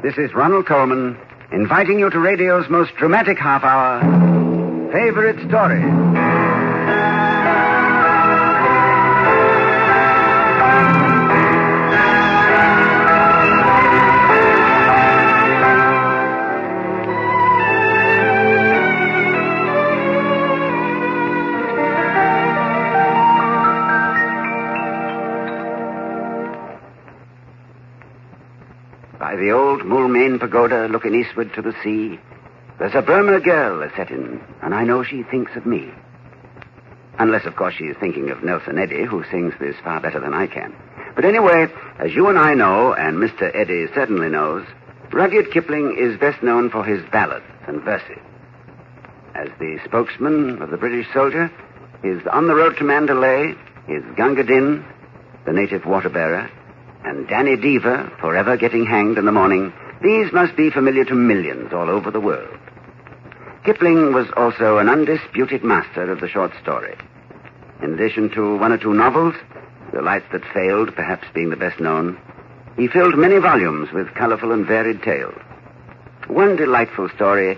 This is Ronald Coleman, inviting you to radio's most dramatic half hour, Favorite Story. By the old Moulmein Pagoda looking eastward to the sea, there's a Burma girl a-settin', and I know she thinks of me. Unless, of course, she's thinking of Nelson Eddy, who sings this far better than I can. But anyway, as you and I know, and Mr. Eddy certainly knows, Rudyard Kipling is best known for his ballads and verses. As the spokesman of the British soldier, his On the Road to Mandalay, his Gunga Din, the native water-bearer, and Danny Deaver, forever getting hanged in the morning, these must be familiar to millions all over the world. Kipling was also an undisputed master of the short story. In addition to one or two novels, The Light That Failed perhaps being the best known, he filled many volumes with colorful and varied tales. One delightful story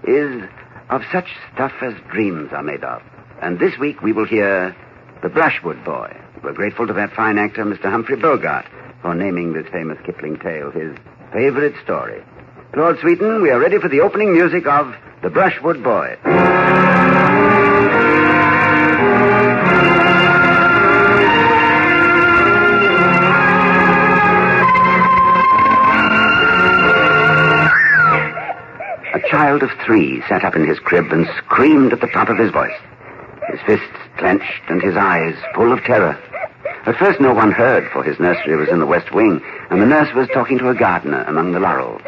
is of such stuff as dreams are made of. And this week we will hear The Brushwood Boy. We're grateful to that fine actor, Mr. Humphrey Bogart, for naming this famous Kipling tale his favorite story. Claude Sweeten, we are ready for the opening music of The Brushwood Boy. A child of 3 sat up in his crib and screamed at the top of his voice, his fists clenched and his eyes full of terror. At first no one heard, for his nursery was in the west wing, and the nurse was talking to a gardener among the laurels.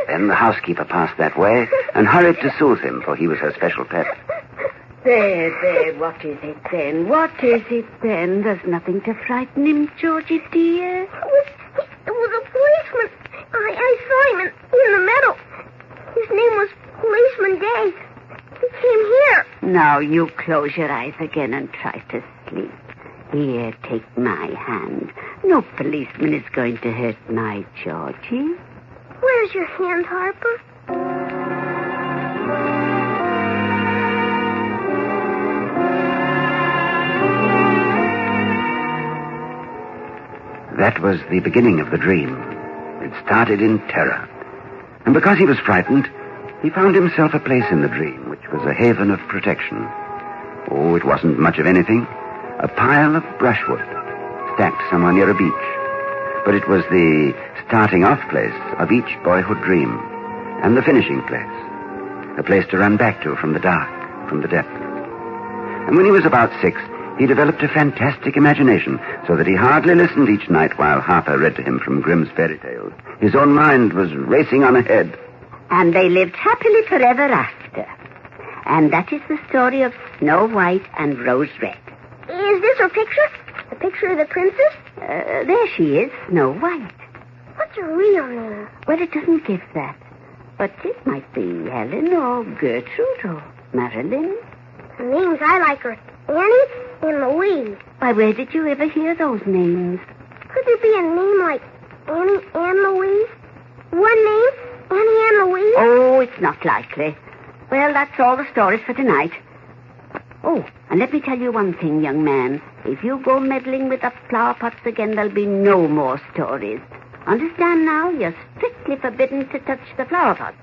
Then the housekeeper passed that way and hurried to soothe him, for he was her special pet. There, what is it then? What is it then? There's nothing to frighten him, Georgie, dear. It was a policeman. I saw him in the meadow. His name was Policeman Day. He came here. Now you close your eyes again and try to sleep. Here, take my hand. No policeman is going to hurt my Georgie. Where's your hand, Harper? That was the beginning of the dream. It started in terror. And because he was frightened, he found himself a place in the dream, which was a haven of protection. Oh, it wasn't much of anything. A pile of brushwood, stacked somewhere near a beach. But it was the starting-off place of each boyhood dream, and the finishing place. A place to run back to from the dark, from the depths. And when he was about 6, he developed a fantastic imagination, so that he hardly listened each night while Harper read to him from Grimm's fairy tales. His own mind was racing on ahead. And they lived happily forever after. And that is the story of Snow White and Rose Red. Is this her picture? The picture of the princess? There she is, Snow White. What's her real name? Well, it doesn't give that. But it might be Helen or Gertrude or Marilyn. The names I like are Annie and Louise. Why, where did you ever hear those names? Could there be a name like Annie and Louise? One name, Annie and Louise? Oh, it's not likely. Well, that's all the stories for tonight. Oh, and let me tell you one thing, young man. If you go meddling with the flower pots again, there'll be no more stories. Understand now? You're strictly forbidden to touch the flower pots.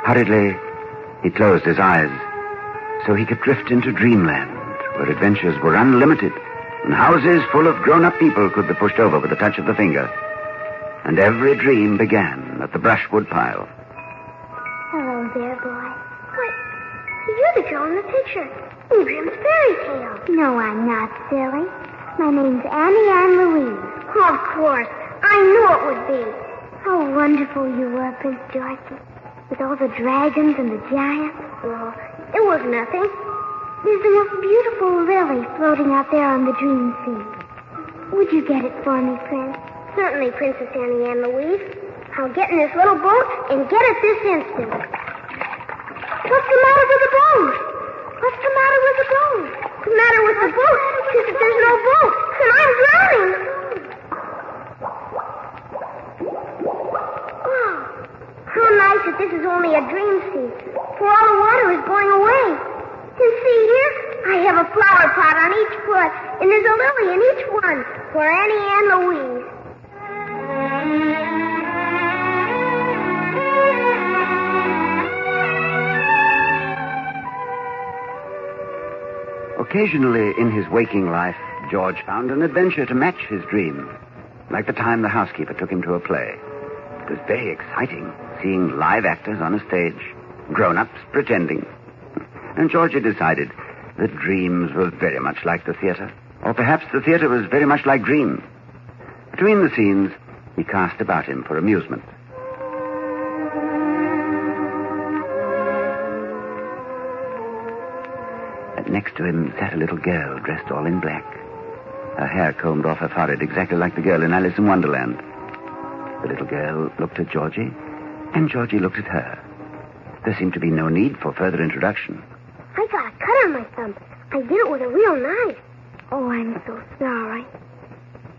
Hurriedly, he closed his eyes so he could drift into dreamland, where adventures were unlimited, and houses full of grown-up people could be pushed over with a touch of the finger. And every dream began at the brushwood pile. Hello there, boy. What? You're the girl in the picture. In Grimm's fairy tale. No, I'm not, silly. My name's Annie Ann Louise. Of course. I knew it would be. How wonderful you were, Prince Dorothy. With all the dragons and the giants. Oh, it was nothing. There's the most beautiful lily floating out there on the dream sea. Would you get it for me, Prince? Certainly, Princess Annie Ann Louise. I'll get in this little boat and get it this instant. What's the matter with the boat? What's the matter with the boat? The matter with the boat is that there's no boat, and I'm drowning. Oh, how nice that this is only a dream sea, for all the water is going away. And see here, I have a flower pot on each foot, and there's a lily in each one for Annie and Louise. Occasionally in his waking life, George found an adventure to match his dream. Like the time the housekeeper took him to a play. It was very exciting, seeing live actors on a stage, grown-ups pretending. And George had decided that dreams were very much like the theater, or perhaps the theater was very much like dreams. Between the scenes, he cast about him for amusement. Next to him sat a little girl dressed all in black. Her hair combed off her forehead exactly like the girl in Alice in Wonderland. The little girl looked at Georgie, and Georgie looked at her. There seemed to be no need for further introduction. I got a cut on my thumb. I did it with a real knife. Oh, I'm so sorry.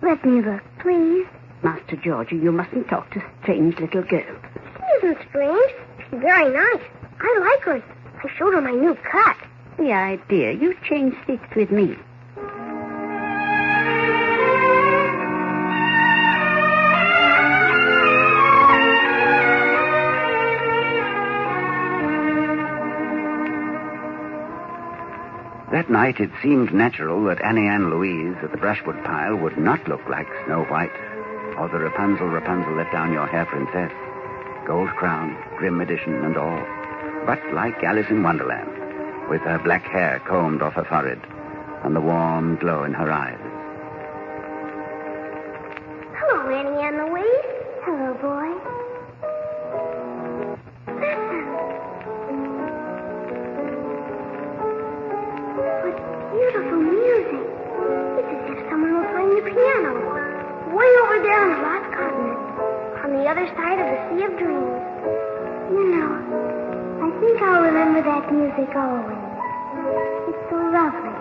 Let me look, please. Master Georgie, you mustn't talk to strange little girls. She isn't strange. She's very nice. I like her. I showed her my new cut. The idea. You changed seats with me. That night, it seemed natural that Annie and Louise at the brushwood pile would not look like Snow White or the Rapunzel, let down your hair princess, gold crown, grim edition, and all, but like Alice in Wonderland, with her black hair combed off her forehead and the warm glow in her eyes. Hello, Annie and Louise. Hello, boy. Listen. What beautiful music. It's as if someone were playing the piano. Way over there on the lost continent. On the other side of the Sea of Dreams. You know, I think I'll remember that music always. It's so lovely.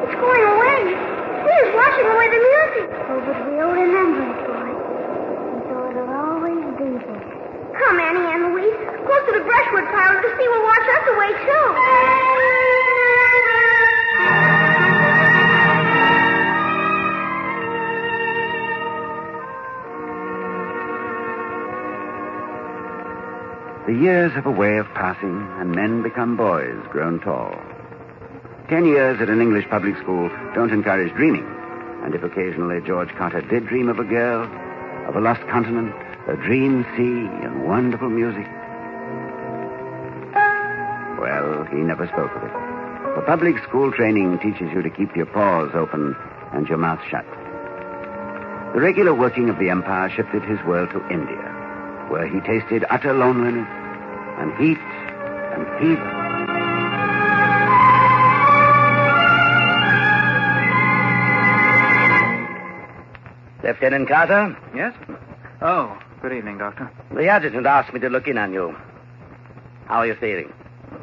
It's going away. It's washing away the music. Oh, but we'll remember it, boy. And so it'll always be there. Come, Annie and Louise. Close to the brushwood pile, and the sea will wash us away, too. The years have a way of passing, and men become boys grown tall. 10 years at an English public school don't encourage dreaming, and if occasionally George Carter did dream of a girl, of a lost continent, a dream sea, and wonderful music, well, he never spoke of it. For public school training teaches you to keep your paws open and your mouth shut. The regular working of the empire shifted his world to India, where he tasted utter loneliness and heat and fever. Lieutenant Carter? Yes? Oh, good evening, Doctor. The adjutant asked me to look in on you. How are you feeling?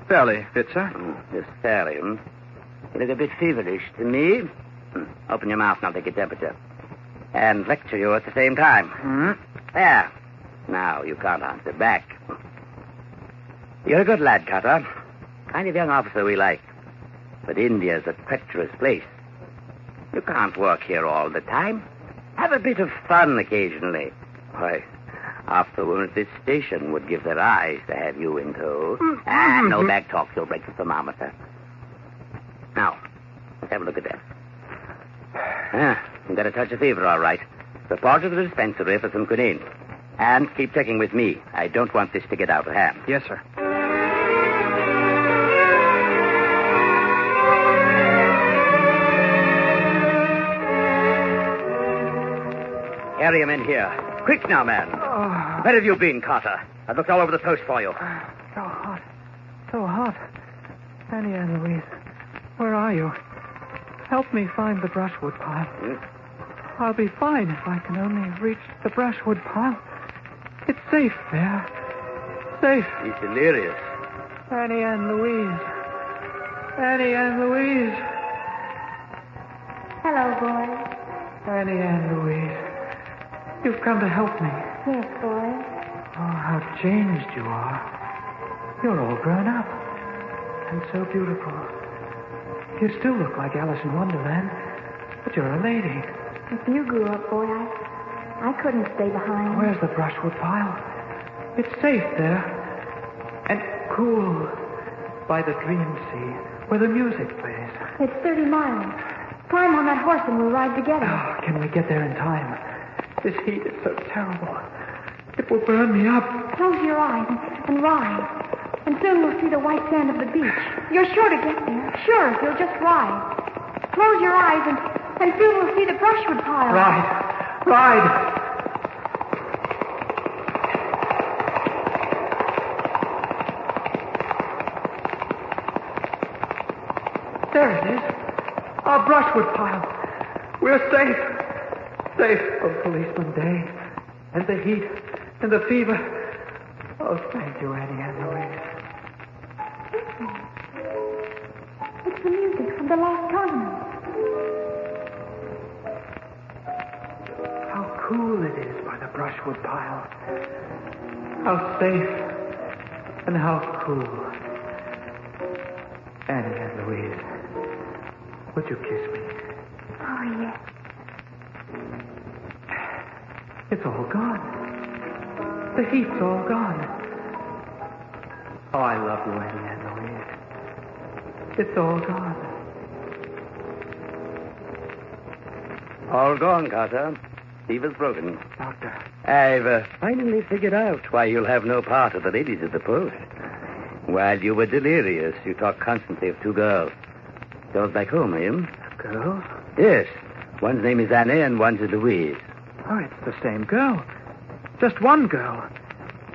Fairly fit, sir. Just fairly, You look a bit feverish to me. Open your mouth and I'll take your temperature. And lecture you at the same time. There. Now, you can't answer back. You're a good lad, Carter. Kind of young officer we like. But India's a treacherous place. You can't work here all the time. Have a bit of fun occasionally. Why, half the women at this station would give their eyes to have you in tow. No back talk. You'll break the thermometer. Now, let's have a look at that. You've got a touch of fever, all right. Report to the dispensary for some quinine. And keep checking with me. I don't want this to get out of hand. Yes, sir. Carry him in here. Quick now, man. Oh. Where have you been, Carter? I've looked all over the coast for you. So hot. So hot. Annie and Louise, where are you? Help me find the brushwood pile. I'll be fine if I can only reach the brushwood pile. It's safe there. Safe. He's delirious. Annie and Louise. Annie and Louise. Hello, boy. Annie and Louise. You've come to help me. Yes, boy. Oh, how changed you are. You're all grown up. And so beautiful. You still look like Alice in Wonderland, but you're a lady. If you grew up, boy, I couldn't stay behind. Where's the brushwood pile? It's safe there. And cool by the dream sea where the music plays. It's 30 miles. Climb on that horse and we'll ride together. Oh, can we get there in time? This heat is so terrible. It will burn me up. Close your eyes and ride. And soon we'll see the white sand of the beach. You're sure to get there. Sure, if you'll just ride. Close your eyes and soon we'll see the brushwood pile. Ride. There it is. Our brushwood pile. We're safe. Safe from policeman Day and the heat and the fever. Oh, thank you, Annie and Louise. It's the music from the last continent. How cool it is by the brushwood pile. How safe and how cool. Annie and Louise, would you kiss me? Oh, yes. It's all gone. The heat's all gone. Oh, I love you, Annie and Louise. It's all gone. All gone, Carter. Fever's broken. Doctor. I've finally figured out why you'll have no part of the ladies at the post. While you were delirious, you talked constantly of two girls. Girls back home, eh? Girls? Yes. One's name is Annie and one's Louise. Oh, it's the same girl. Just one girl.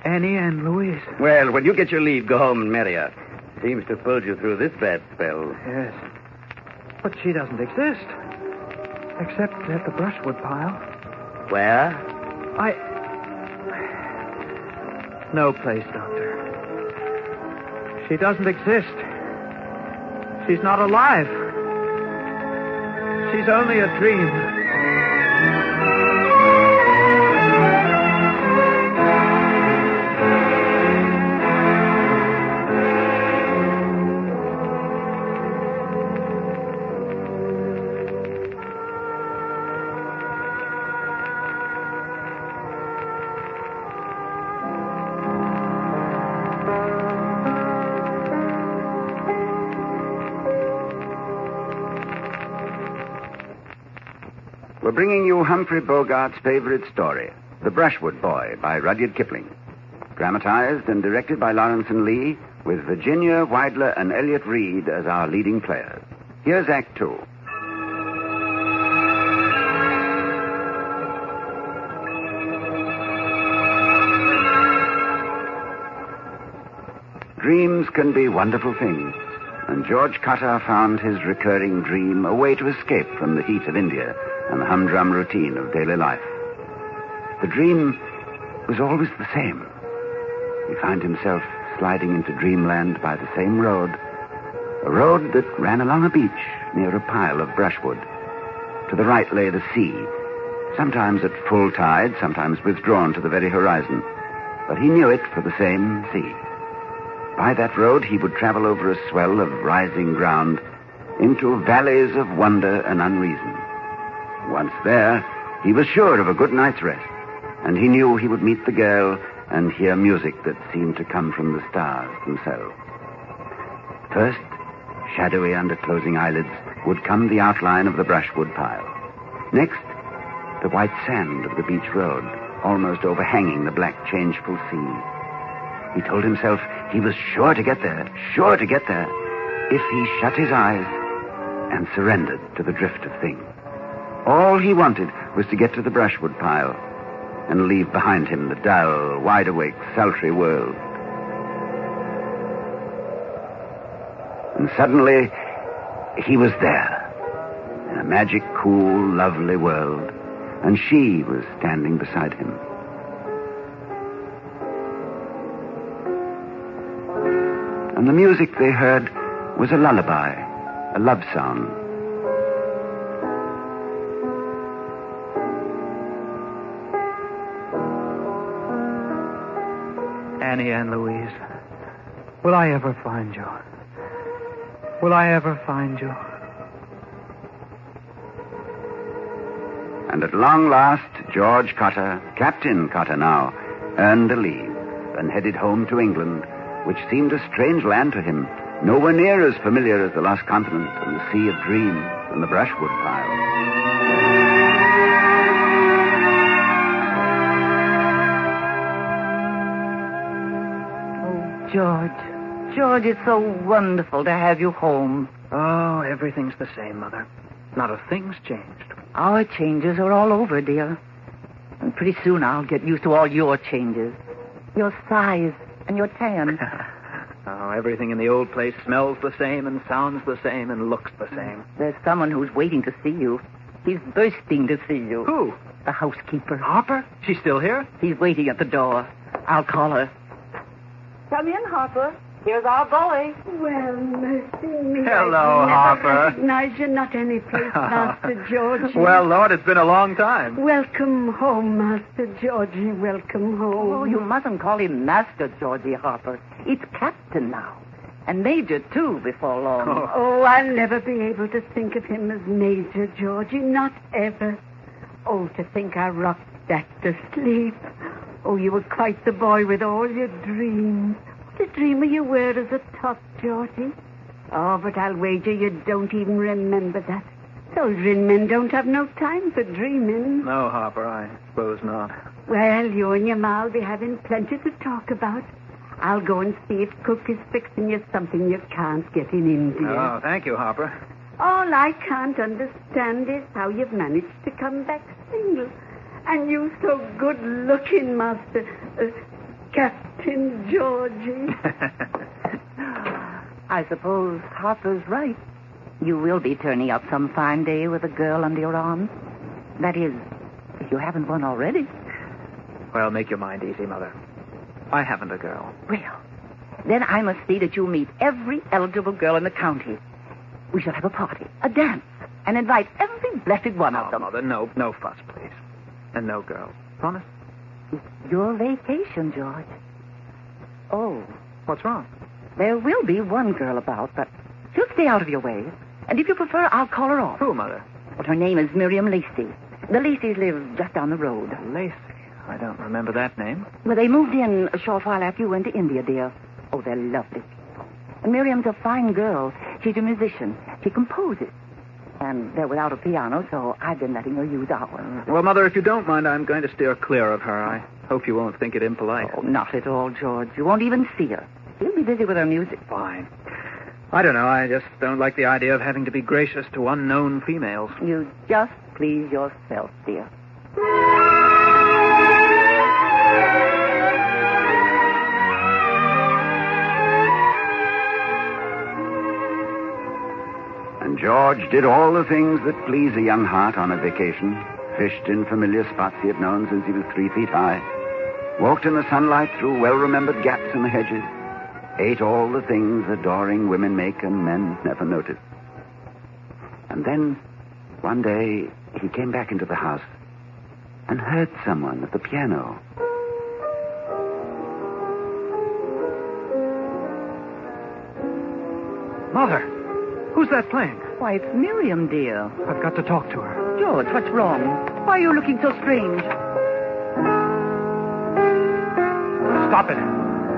Annie and Louise. Well, when you get your leave, go home and marry her. Seems to have pulled you through this bad spell. Yes. But she doesn't exist. Except at the brushwood pile. Where? No place, Doctor. She doesn't exist. She's not alive. She's only a dream. We're bringing you Humphrey Bogart's favorite story, The Brushwood Boy by Rudyard Kipling. Dramatized and directed by Lawrence and Lee, with Virginia Weidler and Elliot Reed as our leading players. Here's Act Two. Dreams can be wonderful things, and George Cutter found his recurring dream a way to escape from the heat of India and the humdrum routine of daily life. The dream was always the same. He found himself sliding into dreamland by the same road, a road that ran along a beach near a pile of brushwood. To the right lay the sea, sometimes at full tide, sometimes withdrawn to the very horizon. But he knew it for the same sea. By that road he would travel over a swell of rising ground into valleys of wonder and unreason. Once there, he was sure of a good night's rest, and he knew he would meet the girl and hear music that seemed to come from the stars themselves. First, shadowy under closing eyelids, would come the outline of the brushwood pile. Next, the white sand of the beach road, almost overhanging the black, changeful sea. He told himself he was sure to get there, if he shut his eyes and surrendered to the drift of things. All he wanted was to get to the brushwood pile and leave behind him the dull, wide-awake, sultry world. And suddenly, he was there, in a magic, cool, lovely world, and she was standing beside him. and the music they heard was a lullaby, a love song. Annie and Louise, will I ever find you? Will I ever find you? And at long last, George Cotter, Captain Cotter now, earned a leave and headed home to England, which seemed a strange land to him, nowhere near as familiar as the lost continent and the sea of dreams and the brushwood pile. George, it's so wonderful to have you home. Oh, everything's the same, Mother. Not a thing's changed. Our changes are all over, dear. And pretty soon I'll get used to all your changes. Your size and your tan. Oh, everything in the old place smells the same and sounds the same and looks the same. There's someone who's waiting to see you. He's bursting to see you. Who? The housekeeper. Harper? She's still here? He's waiting at the door. I'll call her. Come in, Harper. Here's our boy. Well, mercy me. Hello, I Harper. never recognize you, not any place, Master Georgie. Well, Lord, it's been a long time. Welcome home, Master Georgie. Welcome home. Oh, you mustn't call him Master Georgie Harper. It's Captain now. And Major, too, before long. Oh, I'll never be able to think of him as Major Georgie. Not ever. Oh, to think I rocked that to sleep. Oh, you were quite the boy with all your dreams. What a dreamer you were as a tot, Georgie. Oh, but I'll wager you don't even remember that. Soldiering men don't have no time for dreaming. No, Harper, I suppose not. Well, you and your ma will be having plenty to talk about. I'll go and see if Cook is fixing you something you can't get in India. Oh, thank you, Harper. All I can't understand is how you've managed to come back single. And you so good-looking, Master... Captain Georgie. I suppose Harper's right. You will be turning up some fine day with a girl under your arm. That is, if you haven't one already. Well, make your mind easy, Mother. I haven't a girl. Well, then I must see that you meet every eligible girl in the county. We shall have a party, a dance, and invite every blessed one of them. Mother, no fuss, please. And no girls. Promise? It's your vacation, George. Oh. What's wrong? There will be one girl about, but she'll stay out of your way. And if you prefer, I'll call her off. Who, Mother? Well, her name is Miriam Lacey. The Laceys live just down the road. Lacey. I don't remember that name. Well, they moved in a short while after you went to India, dear. Oh, they're lovely. And Miriam's a fine girl. She's a musician. She composes. And they're without a piano, so I've been letting her use ours. Well, Mother, if you don't mind, I'm going to steer clear of her. I hope you won't think it impolite. Oh, not at all, George. You won't even see her. She'll be busy with her music. Fine. I don't know. I just don't like the idea of having to be gracious to unknown females. You just please yourself, dear. And George did all the things that please a young heart on a vacation. Fished in familiar spots he had known since he was 3 feet high. Walked in the sunlight through well-remembered gaps in the hedges. Ate all the things adoring women make and men never notice. And then, one day, he came back into the house and heard someone at the piano. Mother, who's that playing? Why, it's Miriam, dear. I've got to talk to her. George, what's wrong? Why are you looking so strange? Stop it.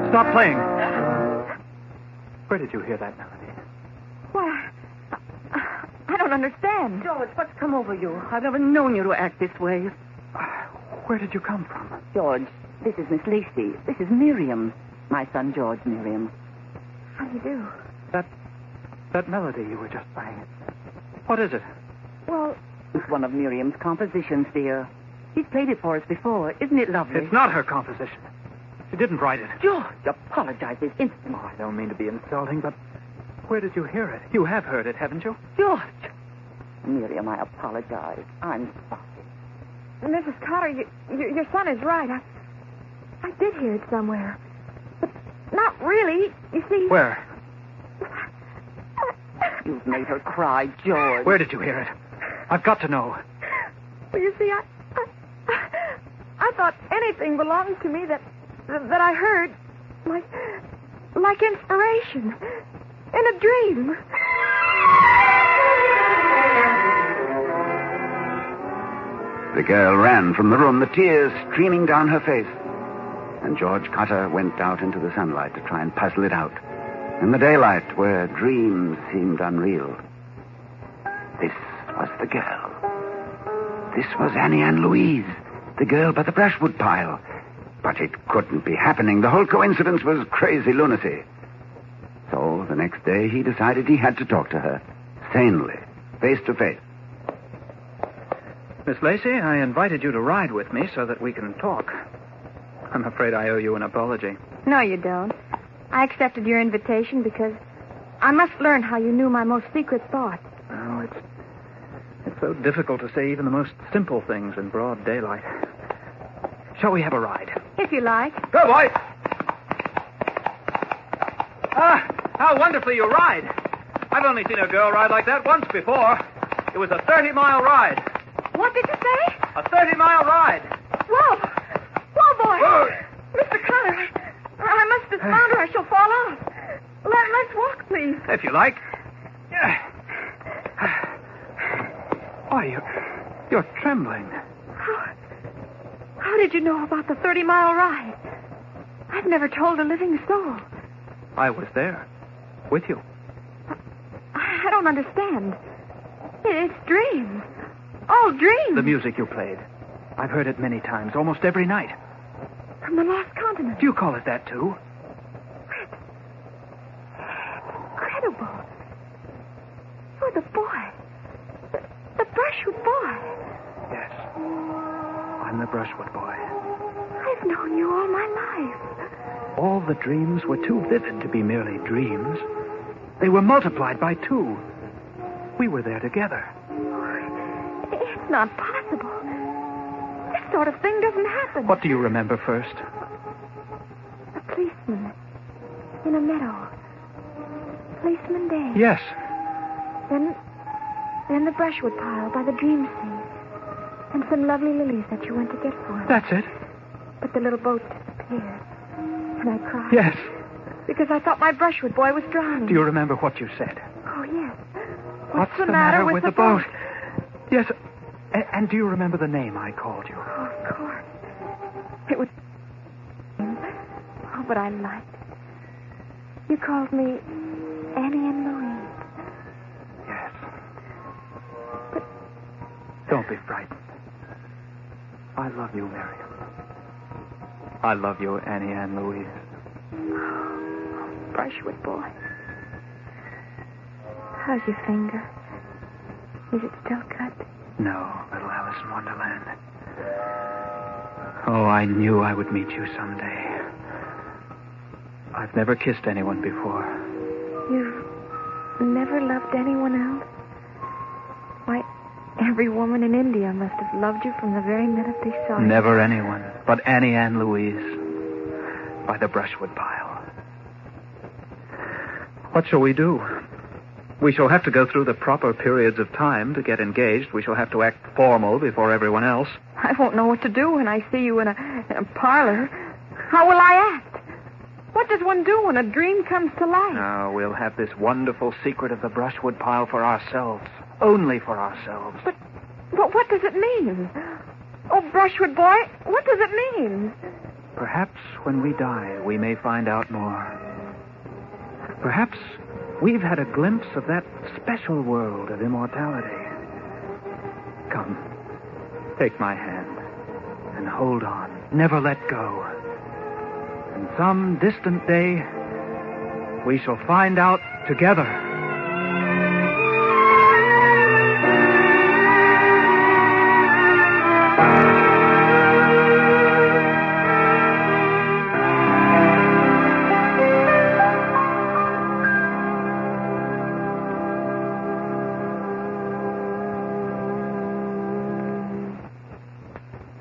Stop playing. Where did you hear that melody? Why, I don't understand. George, what's come over you? I've never known you to act this way. Where did you come from? George, this is Miss Lacey. This is Miriam. My son, George, Miriam. How do you do? That melody you were just playing. What is it? Well, It's one of Miriam's compositions, dear. She's played it for us before. Isn't it lovely? It's not her composition. She didn't write it. George, apologize this instant. Oh, I don't mean to be insulting, but where did you hear it? You have heard it, haven't you? George. Miriam, I apologize. I'm sorry. Mrs. Cotter, your son is right. I did hear it somewhere. But not really. You see... Where? You've made her cry, George. Where did you hear it? I've got to know. Well, you see, I thought anything belonged to me that I heard, like inspiration, in a dream. The girl ran from the room, the tears streaming down her face. And George Cotter went out into the sunlight to try and puzzle it out. In the daylight, where dreams seemed unreal. This was the girl. This was Annie Ann Louise, the girl by the brushwood pile. But it couldn't be happening. The whole coincidence was crazy lunacy. So the next day he decided he had to talk to her, sanely, face to face. Miss Lacey, I invited you to ride with me so that we can talk. I'm afraid I owe you an apology. No, you don't. I accepted your invitation because I must learn how you knew my most secret thoughts. Oh, it's so difficult to say even the most simple things in broad daylight. Shall we have a ride? If you like. Go, boy! Ah, how wonderfully you ride. I've only seen a girl ride like that once before. It was a 30-mile ride. What did you say? A 30-mile ride. Whoa! Whoa, boy! Whoa. Mr. Connor, I must dismount or I shall fall off. Let's walk, please. If you like. Why, you're trembling. How did you know about the 30-mile ride? I've never told a living soul. I was there. With you. I don't understand. It's dreams. All dreams. The music you played. I've heard it many times, almost every night. From the lost continent. Do you call it that, too? Incredible. You're the boy. The Brushwood Boy. Yes. I'm the Brushwood Boy. I've known you all my life. All the dreams were too vivid to be merely dreams. They were multiplied by 2. We were there together. It's not possible. This sort of thing doesn't happen. What do you remember first? A policeman in a meadow. Policeman Day. Yes. Then the brushwood pile by the dream sea. And some lovely lilies that you went to get for him. That's it. But the little boat disappeared. And I cried. Yes. Because I thought my brushwood boy was drowning. Do you remember what you said? Oh, yes. What's the matter with the boat? Yes. And do you remember the name I called you? Oh, of course. It was... Oh, but I liked it. You called me Annie and Louise. Yes. But don't be frightened. I love you, Miriam. I love you, Annie and Louise. Oh, Brushwood Boy. How's your finger? Is it still cut? No, little Alice in Wonderland. Oh, I knew I would meet you someday. I've never kissed anyone before. You've never loved anyone else? Why, every woman in India must have loved you from the very minute they saw you. Never anyone but Annie Ann Louise by the brushwood pile. What shall we do? We shall have to go through the proper periods of time to get engaged. We shall have to act formal before everyone else. I won't know what to do when I see you in a parlor. How will I act? What does one do when a dream comes to life? Now, we'll have this wonderful secret of the brushwood pile for ourselves. Only for ourselves. But what does it mean? Oh, Brushwood Boy, what does it mean? Perhaps when we die, we may find out more. Perhaps we've had a glimpse of that special world of immortality. Come, take my hand and hold on. Never let go. And some distant day, we shall find out together.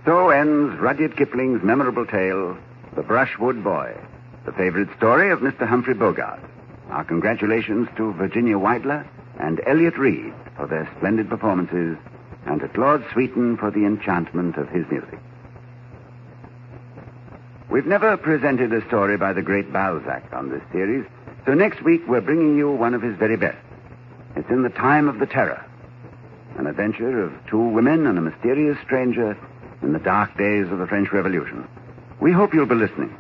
So ends Rudyard Kipling's memorable tale, The Brushwood Boy, the favorite story of Mr. Humphrey Bogart. Our congratulations to Virginia Weidler, and Elliot Reed for their splendid performances, and to Claude Sweeten for the enchantment of his music. We've never presented a story by the great Balzac on this series, so next week we're bringing you one of his very best. It's In the Time of the Terror, an adventure of two women and a mysterious stranger in the dark days of the French Revolution. We hope you'll be listening.